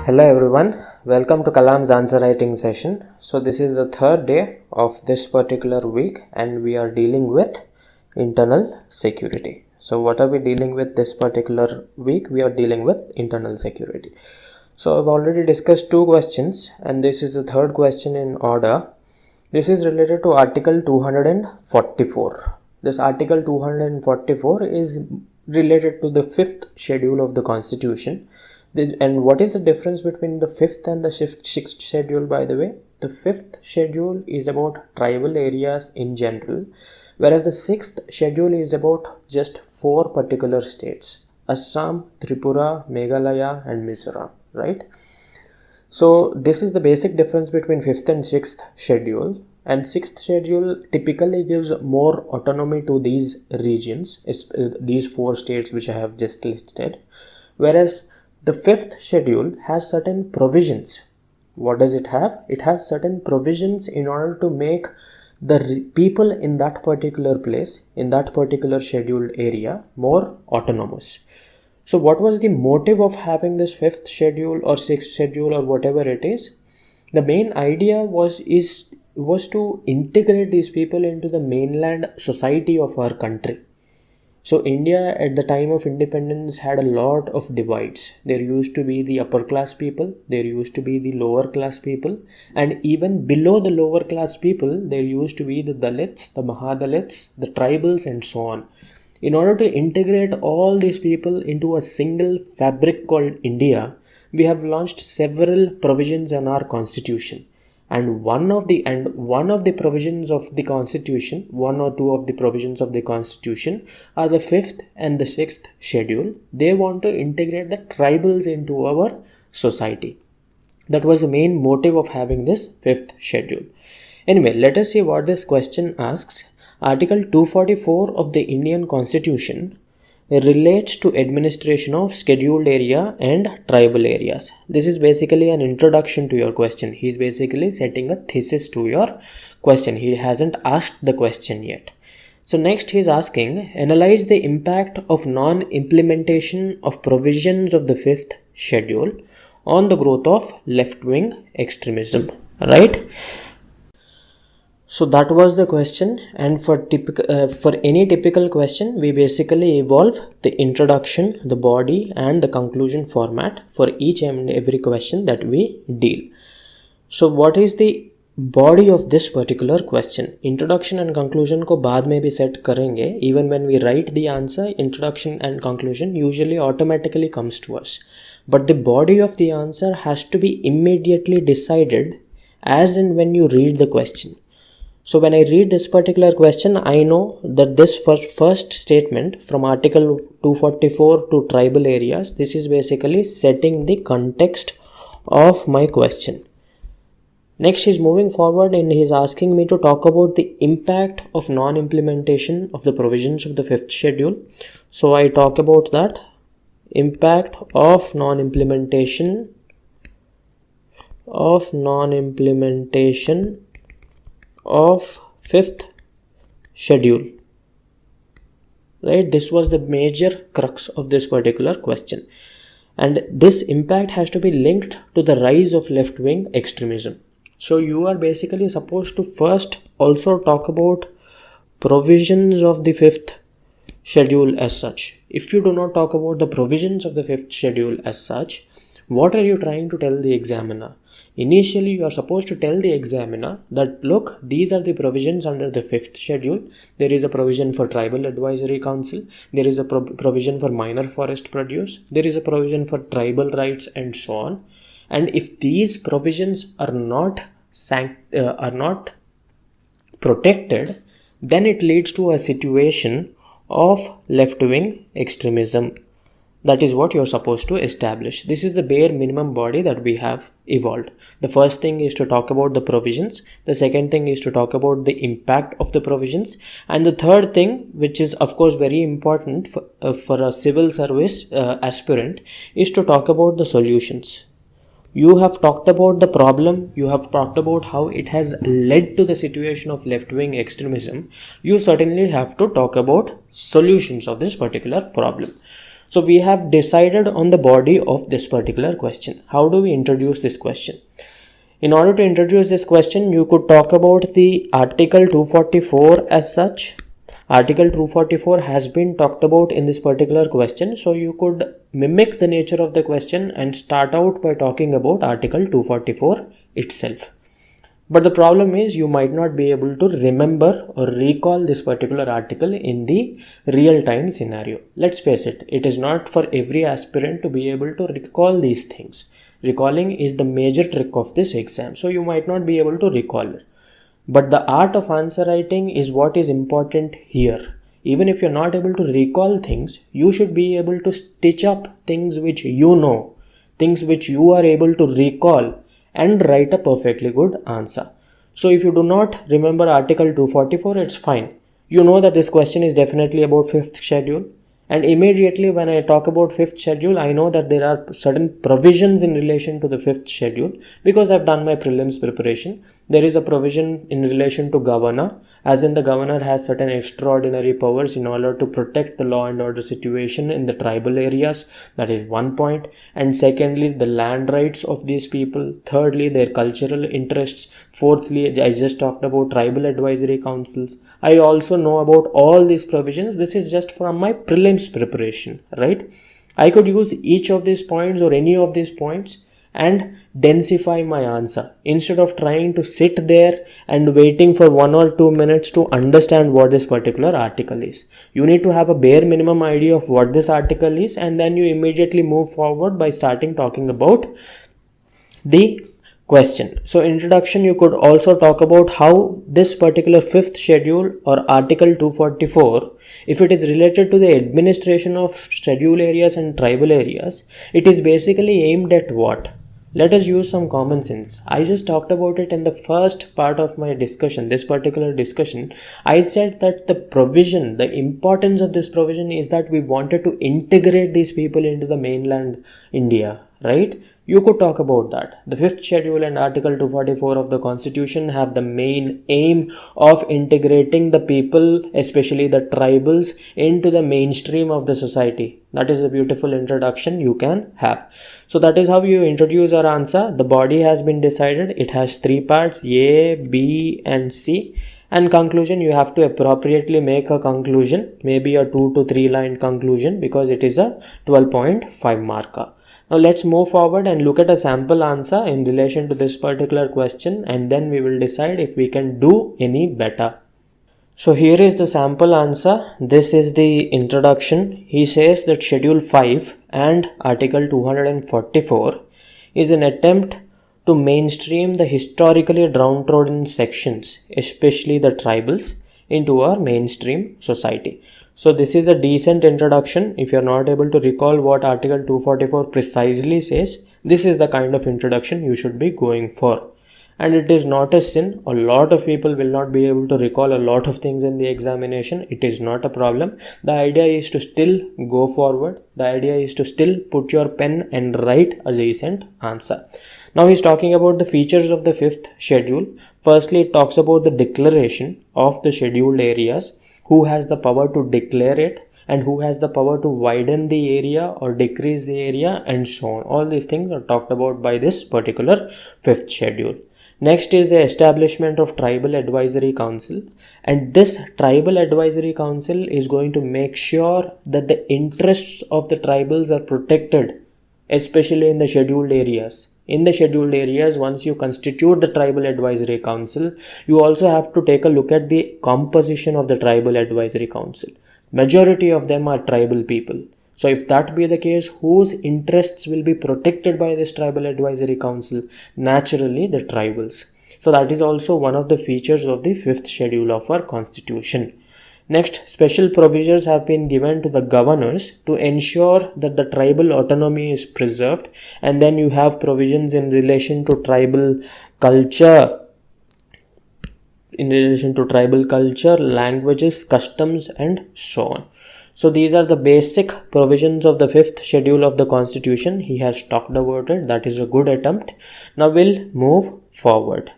Hello everyone, welcome to Kalam's answer writing session. So this is the third day of this particular week and we are dealing with internal security. So what are we dealing with this particular week? We are dealing with internal security. So I've already discussed two questions and this is the third question in order. This is related to Article 244. This Article 244 is related to the fifth schedule of the Constitution. And what is the difference between the fifth and the sixth schedule, by the way? The fifth schedule is about tribal areas in general, whereas the sixth schedule is about just four particular states: Assam, Tripura, Meghalaya and Mizoram, right? So this is the basic difference between fifth and sixth schedule. And sixth schedule typically gives more autonomy to these regions, these four states which I have just listed, whereas the fifth schedule has certain provisions. What does it have? It has certain provisions in order to make the people in that particular place, in that particular scheduled area, more autonomous. So what was the motive of having this fifth schedule or sixth schedule or whatever it is? The main idea was to integrate these people into the mainland society of our country. So India at the time of independence had a lot of divides. There used to be the upper class people, there used to be the lower class people, and even below the lower class people, there used to be the Dalits, the Mahadalits, the tribals and so on. In order to integrate all these people into a single fabric called India, we have launched several provisions in our constitution. And one of the provisions of the Constitution, one or two of the provisions of the Constitution are the fifth and the sixth schedule. They want to integrate the tribals into our society. That was the main motive of having this fifth schedule. Anyway, let us see what this question asks. Article 244 of the Indian Constitution relates to administration of scheduled area and tribal areas. This is basically an introduction to your question. He is basically setting a thesis to your question. He hasn't asked the question yet. So next he is asking, analyze the impact of non-implementation of provisions of the fifth schedule on the growth of left-wing extremism, right? So that was the question, and for any typical question, we basically evolve the introduction, the body and the conclusion format for each and every question that we deal. So what is the body of this particular question? Introduction and conclusion को बाद में भी set करेंगे. Even when we write the answer, introduction and conclusion usually automatically comes to us. But the body of the answer has to be immediately decided as and when you read the question. So when I read this particular question, I know that this first statement from Article 244 to tribal areas, this is basically setting the context of my question. Next, he's moving forward and he's asking me to talk about the impact of non-implementation of the provisions of the fifth schedule. So I talk about that. Impact of non-implementation of fifth schedule, right? This was the major crux of this particular question, and this impact has to be linked to the rise of left-wing extremism. So you are basically supposed to first also talk about provisions of the fifth schedule as such. If you do not talk about the provisions of the fifth schedule as such, what are you trying to tell the examiner? Initially, you are supposed to tell the examiner that, look, these are the provisions under the fifth schedule. There is a provision for tribal advisory council. There is a provision for minor forest produce. There is a provision for tribal rights and so on. And if these provisions are not protected, then it leads to a situation of left-wing extremism. That is what you're supposed to establish. This is the bare minimum body that we have evolved. The first thing is to talk about the provisions. The second thing is to talk about the impact of the provisions. And the third thing, which is of course very important for a civil service aspirant, is to talk about the solutions. You have talked about the problem. You have talked about how it has led to the situation of left-wing extremism. You certainly have to talk about solutions of this particular problem. So we have decided on the body of this particular question. How do we introduce this question? In order to introduce this question, you could talk about the Article 244 as such. Article 244 has been talked about in this particular question. So you could mimic the nature of the question and start out by talking about Article 244 itself. But the problem is you might not be able to remember or recall this particular article in the real-time scenario. Let's face it, it is not for every aspirant to be able to recall these things. Recalling is the major trick of this exam, so you might not be able to recall it. But the art of answer writing is what is important here. Even if you're not able to recall things, you should be able to stitch up things which you know, things which you are able to recall, and write a perfectly good answer. So if you do not remember Article 244, it's fine. You know that this question is definitely about 5th schedule. And immediately when I talk about 5th schedule, I know that there are certain provisions in relation to the 5th schedule because I've done my prelims preparation. There is a provision in relation to governor, as in the governor has certain extraordinary powers in order to protect the law and order situation in the tribal areas. That is one point. And secondly, the land rights of these people. Thirdly, their cultural interests. Fourthly, I just talked about tribal advisory councils. I also know about all these provisions. This is just from my prelims preparation, right? I could use each of these points or any of these points and densify my answer instead of trying to sit there and waiting for 1 or 2 minutes to understand what this particular article is. You need to have a bare minimum idea of what this article is, and then you immediately move forward by starting talking about the question. So introduction, you could also talk about how this particular 5th schedule or Article 244, if it is related to the administration of scheduled areas and tribal areas, it is basically aimed at what? Let us use some common sense. I just talked about it in the first part of my discussion, this particular discussion. I said that the provision, the importance of this provision is that we wanted to integrate these people into the mainland India, right? You could talk about that. The 5th schedule and Article 244 of the Constitution have the main aim of integrating the people, especially the tribals, into the mainstream of the society. That is a beautiful introduction you can have. So that is how you introduce our answer. The body has been decided. It has 3 parts, A, B and C. And conclusion, you have to appropriately make a conclusion, maybe a 2 to 3 line conclusion, because it is a 12.5 marker. Now let's move forward and look at a sample answer in relation to this particular question, and then we will decide if we can do any better. So here is the sample answer. This is the introduction. He says that Schedule 5 and Article 244 is an attempt to mainstream the historically downtrodden sections, especially the tribals, into our mainstream society. So this is a decent introduction. If you are not able to recall what Article 244 precisely says, this is the kind of introduction you should be going for. And it is not a sin. A lot of people will not be able to recall a lot of things in the examination. It is not a problem. The idea is to still go forward. The idea is to still put your pen and write a decent answer. Now he's talking about the features of the 5th schedule. Firstly, it talks about the declaration of the scheduled areas, who has the power to declare it, and who has the power to widen the area or decrease the area, and so on. All these things are talked about by this particular 5th schedule. Next is the establishment of Tribal Advisory Council, and this Tribal Advisory Council is going to make sure that the interests of the tribals are protected, especially in the scheduled areas. In the scheduled areas, once you constitute the Tribal Advisory Council, you also have to take a look at the composition of the Tribal Advisory Council. Majority of them are tribal people. So if that be the case, whose interests will be protected by this Tribal Advisory Council? Naturally, the tribals. So that is also one of the features of the 5th schedule of our Constitution. Next, special provisions have been given to the governors to ensure that the tribal autonomy is preserved, and then you have provisions in relation to tribal culture, languages, customs, and so on. So these are the basic provisions of the 5th schedule of the Constitution. He has talked about it. That is a good attempt. Now we'll move forward.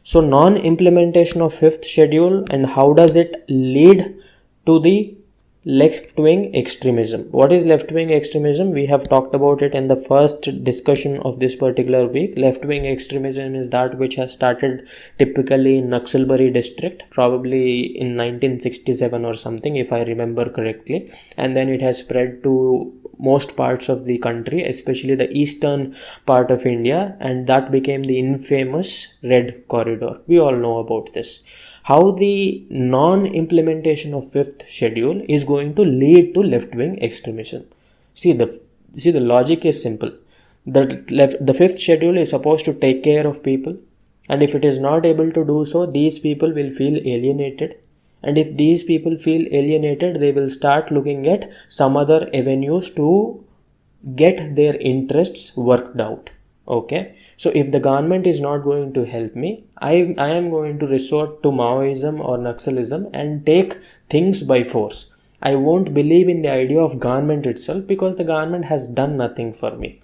So non-implementation of 5th schedule, and how does it lead to the left-wing extremism. What is left-wing extremism? We have talked about it in the first discussion of this particular week. Left-wing extremism is that which has started typically in Naxalbari district, probably in 1967 or something, if I remember correctly, and then it has spread to most parts of the country, especially the eastern part of India, and that became the infamous Red Corridor. We all know about this. How the non-implementation of fifth schedule is going to lead to left-wing extremism. See the logic is simple. The fifth schedule is supposed to take care of people, and if it is not able to do so, these people will feel alienated. And if these people feel alienated, they will start looking at some other avenues to get their interests worked out. Okay, so if the government is not going to help me, I am going to resort to Maoism or Naxalism and take things by force. I won't believe in the idea of government itself because the government has done nothing for me.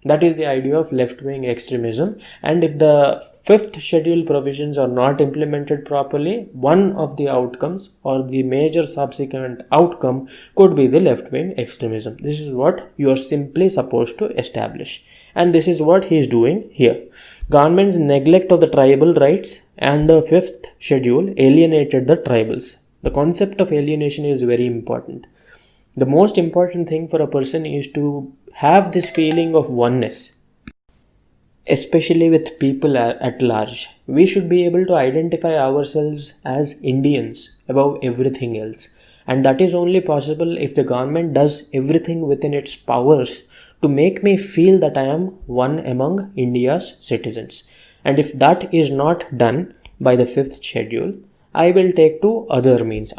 That is the idea of left-wing extremism. And if the fifth schedule provisions are not implemented properly, one of the outcomes or the major subsequent outcome could be the left-wing extremism. This is what you are simply supposed to establish. And this is what he is doing here. Government's neglect of the tribal rights and the fifth schedule alienated the tribals. The concept of alienation is very important. The most important thing for a person is to have this feeling of oneness, especially with people at large. We should be able to identify ourselves as Indians above everything else. And that is only possible if the government does everything within its powers to make me feel that I am one among India's citizens. And if that is not done by the fifth schedule, I will take to other means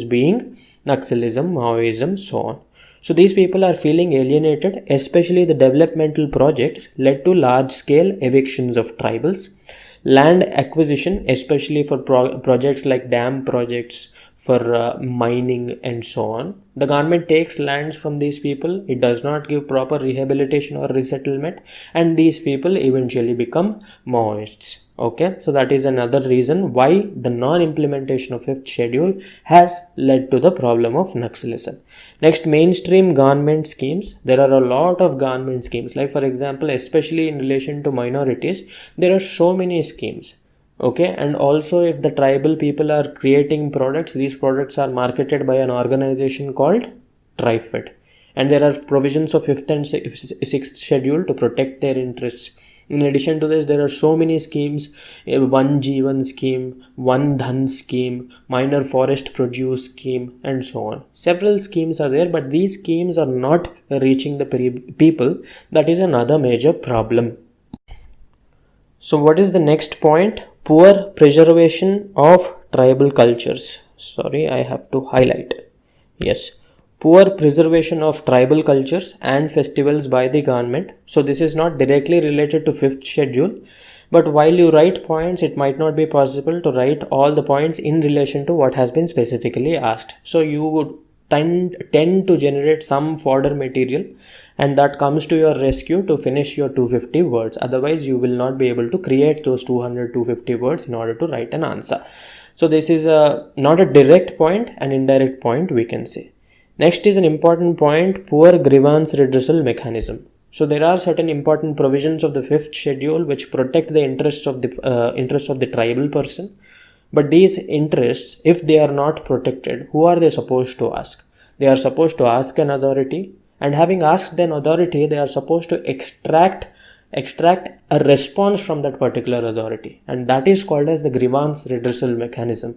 being Naxalism, Maoism, so on. So these people are feeling alienated, especially the developmental projects led to large-scale evictions of tribals, land acquisition, especially for projects like dam projects, for mining and so on. The government takes lands from these people, it does not give proper rehabilitation or resettlement, and these people eventually become Maoists. Okay, so that is another reason why the non-implementation of fifth schedule has led to the problem of Naxalism. Next, mainstream government schemes. There are a lot of government schemes, like for example, especially in relation to minorities, there are so many schemes. Okay, and also if the tribal people are creating products, these products are marketed by an organization called TriFed, and there are provisions of fifth and sixth schedule to protect their interests. In addition to this, there are so many schemes, One Jeevan scheme, One Dhan scheme, minor forest produce scheme, and so on. Several schemes are there, but these schemes are not reaching the people. That is another major problem. So what is the next point? Poor preservation of tribal cultures. Sorry, I have to highlight. Yes. Poor preservation of tribal cultures and festivals by the government. So this is not directly related to fifth schedule, but while you write points, it might not be possible to write all the points in relation to what has been specifically asked. So you would tend to generate some fodder material, and that comes to your rescue to finish your 250 words. Otherwise, you will not be able to create those 250 words in order to write an answer. So this is not a direct point, an indirect point we can say. Next is an important point, poor grievance redressal mechanism. So there are certain important provisions of the fifth schedule which protect the interests of the tribal person. But these interests, if they are not protected, who are they supposed to ask? They are supposed to ask an authority, and having asked an authority, they are supposed to extract a response from that particular authority, and that is called as the grievance redressal mechanism.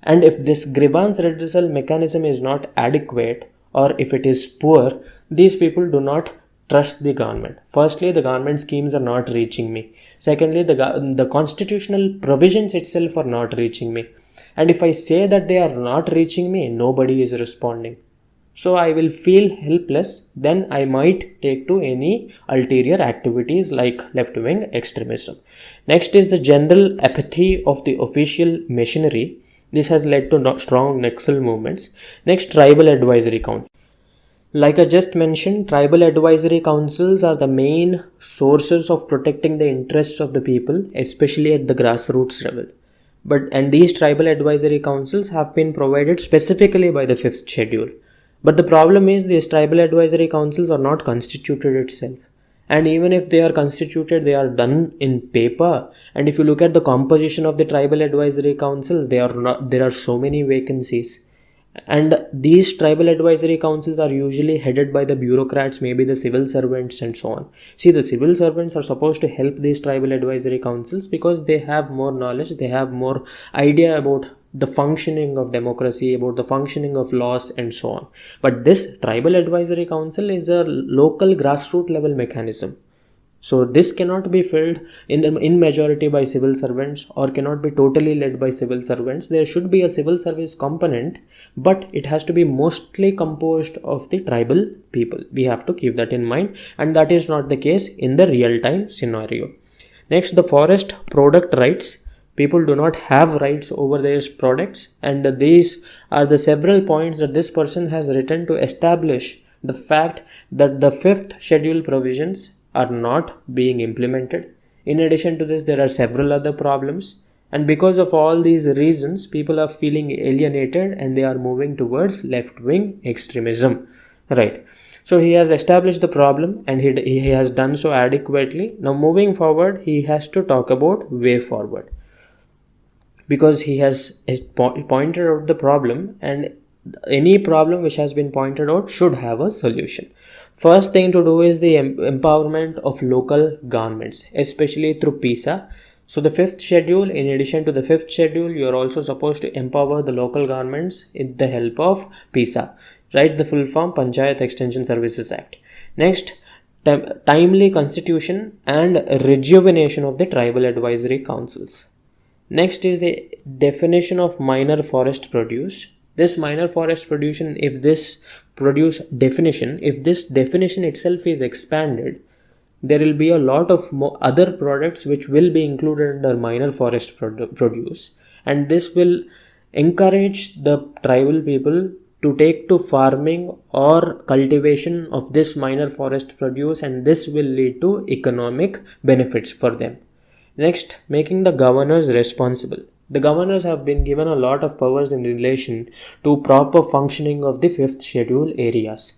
And if this grievance redressal mechanism is not adequate, or if it is poor, these people do not trust the government. Firstly, the government schemes are not reaching me. Secondly, the constitutional provisions itself are not reaching me. And if I say that they are not reaching me, nobody is responding. So I will feel helpless, then I might take to any ulterior activities like left-wing extremism. Next is the general apathy of the official machinery. This has led to strong Naxal movements. Next, tribal advisory council. Like I just mentioned, tribal advisory councils are the main sources of protecting the interests of the people, especially at the grassroots level. And these tribal advisory councils have been provided specifically by the 5th schedule. But the problem is these tribal advisory councils are not constituted itself. And even if they are constituted, they are done in paper. And if you look at the composition of the tribal advisory councils, there are so many vacancies. And these tribal advisory councils are usually headed by the bureaucrats, maybe the civil servants and so on. See, the civil servants are supposed to help these tribal advisory councils because they have more knowledge, they have more idea about the functioning of democracy, about the functioning of laws and so on. But this tribal advisory council is a local grassroots level mechanism. So this cannot be filled in majority by civil servants or cannot be totally led by civil servants. There should be a civil service component, but it has to be mostly composed of the tribal people. We have to keep that in mind, and that is not the case in the real-time scenario. Next, the forest product rights. People do not have rights over their products, and these are the several points that this person has written to establish the fact that the 5th schedule provisions are not being implemented. In addition to this, there are several other problems, and because of all these reasons, people are feeling alienated and they are moving towards left-wing extremism. Right. So he has established the problem and he has done so adequately. Now moving forward, he has to talk about way forward, because he has pointed out the problem, and any problem which has been pointed out should have a solution. First thing to do is the empowerment of local governments, especially through PISA. So the 5th schedule, in addition to the 5th schedule, you are also supposed to empower the local governments with the help of PISA. Write the full form, Panchayat Extension Services Act. Next, timely constitution and rejuvenation of the tribal advisory councils. Next is the definition of minor forest produce. This minor forest produce, if this definition itself is expanded, there will be a lot of other products which will be included under minor forest produce, and this will encourage the tribal people to take to farming or cultivation of this minor forest produce, and this will lead to economic benefits for them. Next, making the governors responsible. The governors have been given a lot of powers in relation to proper functioning of the 5th schedule areas.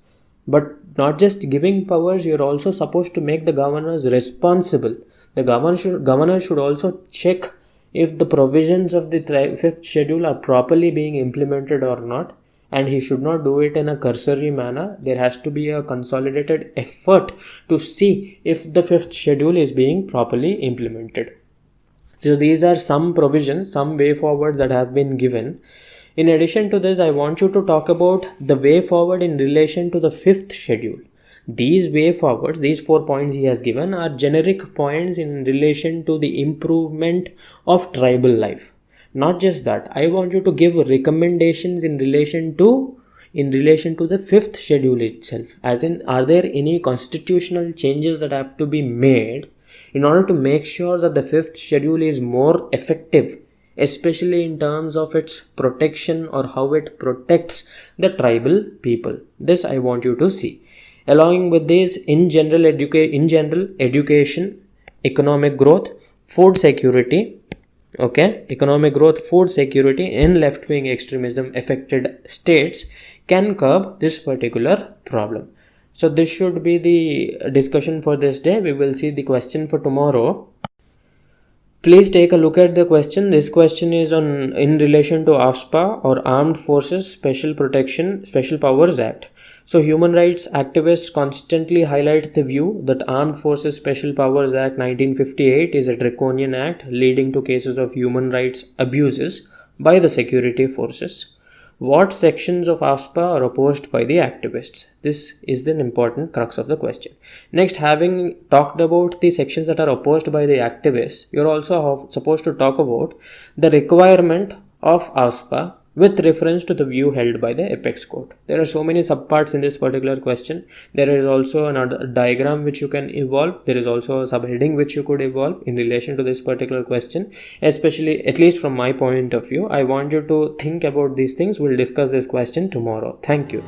But not just giving powers, you are also supposed to make the governors responsible. The governor should also check if the provisions of the 5th schedule are properly being implemented or not. And he should not do it in a cursory manner. There has to be a consolidated effort to see if the 5th schedule is being properly implemented. So these are some provisions, some way forwards that have been given. In addition to this, I want you to talk about the way forward in relation to the 5th schedule. These way forwards, these 4 points he has given, are generic points in relation to the improvement of tribal life. Not just that, I want you to give recommendations in relation to the 5th schedule itself. As in, are there any constitutional changes that have to be made in order to make sure that the 5th schedule is more effective, especially in terms of its protection or how it protects the tribal people. This I want you to see. Along with this, in general education, economic growth, food security, economic growth, food security in left-wing extremism affected states can curb this particular problem. So this should be the discussion for this day. We will see the question for tomorrow. Please take a look at the question. This question is in relation to AFSPA, or Armed Forces Special Powers Act. So human rights activists constantly highlight the view that Armed Forces Special Powers Act 1958 is a draconian act leading to cases of human rights abuses by the security forces. What sections of AFSPA are opposed by the activists? This is the important crux of the question. Next, having talked about the sections that are opposed by the activists, you're also supposed to talk about the requirement of AFSPA with reference to the view held by the apex court. There are so many subparts in this particular question. There is also another diagram which you can evolve. There is also a subheading which you could evolve in relation to this particular question. Especially, at least from my point of view, I want you to think about these things. We'll discuss this question tomorrow. Thank you.